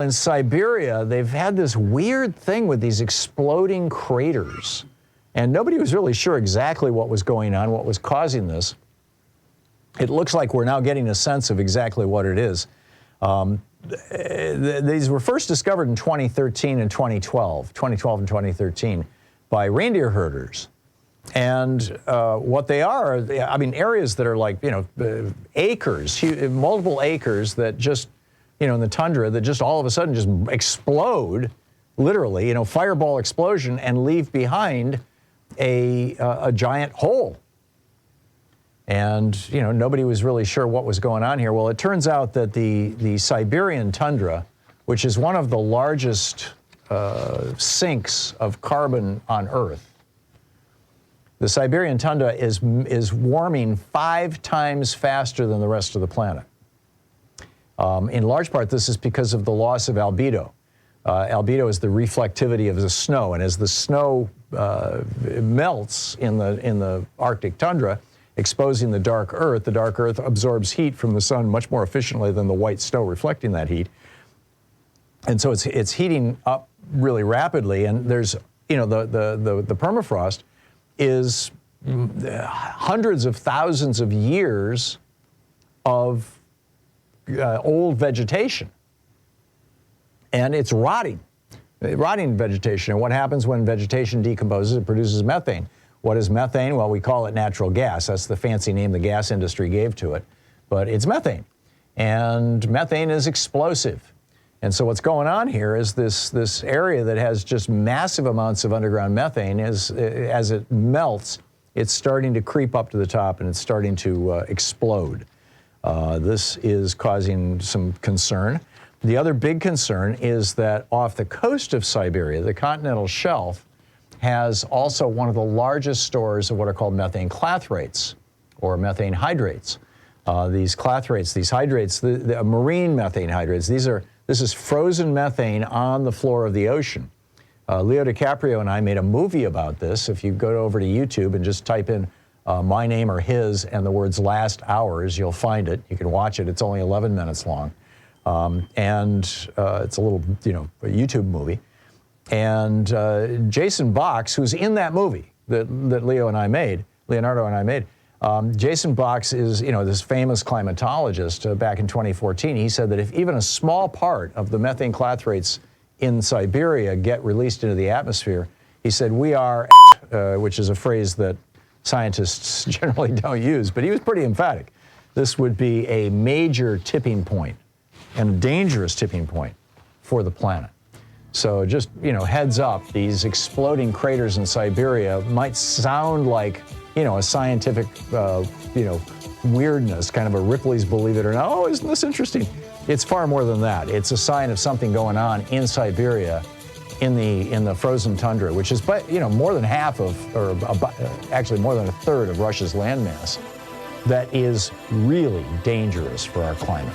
In Siberia, they've had this weird thing with these exploding craters, and nobody was really sure exactly what was going on, what was causing this. It looks like we're now getting a sense of exactly what it is. These were first discovered in 2013 and 2012 and 2013, by reindeer herders. And what they are, I mean, areas that are like, acres, multiple acres that just, in the tundra, that just all of a sudden just explode, literally, fireball explosion, and leave behind a giant hole. And, nobody was really sure what was going on here. Well, it turns out that the Siberian tundra, which is one of the largest sinks of carbon on Earth, the Siberian tundra is warming 5 times faster than the rest of the planet. In large part, this is because of the loss of albedo. Albedo is the reflectivity of the snow, and as the snow melts in the Arctic tundra, exposing the dark Earth absorbs heat from the sun much more efficiently than the white snow reflecting that heat. And so it's heating up really rapidly, and there's, the permafrost is hundreds of thousands of years of old vegetation, and it's rotting vegetation. And what happens when vegetation decomposes? It produces methane. What is methane? Well, we call it natural gas. That's the fancy name the gas industry gave to it, but it's methane, and methane is explosive. And so what's going on here is this area that has just massive amounts of underground methane, as it melts, it's starting to creep up to the top, and it's starting to explode. This is causing some concern. The other big concern is that off the coast of Siberia, the continental shelf has also one of the largest stores of what are called methane clathrates, or methane hydrates. These clathrates, these hydrates, the marine methane hydrates, this is frozen methane on the floor of the ocean. Leo DiCaprio and I made a movie about this. If you go over to YouTube and just type in my name or his and the words last hours, you'll find it. You can watch it. It's only 11 minutes long. And it's a little, a YouTube movie. And Jason Box, who's in that movie that Leonardo and I made, Jason Box is, this famous climatologist. Back in 2014, he said that if even a small part of the methane clathrates in Siberia get released into the atmosphere, he said, we are, which is a phrase that scientists generally don't use, but he was pretty emphatic. This would be a major tipping point, and a dangerous tipping point for the planet. So just, heads up, these exploding craters in Siberia might sound like, a scientific, weirdness, kind of a Ripley's Believe It or Not. Oh, isn't this interesting? It's far more than that. It's a sign of something going on in Siberia, in the frozen tundra, which is, more than half of, or actually more than a third of Russia's landmass, that is really dangerous for our climate.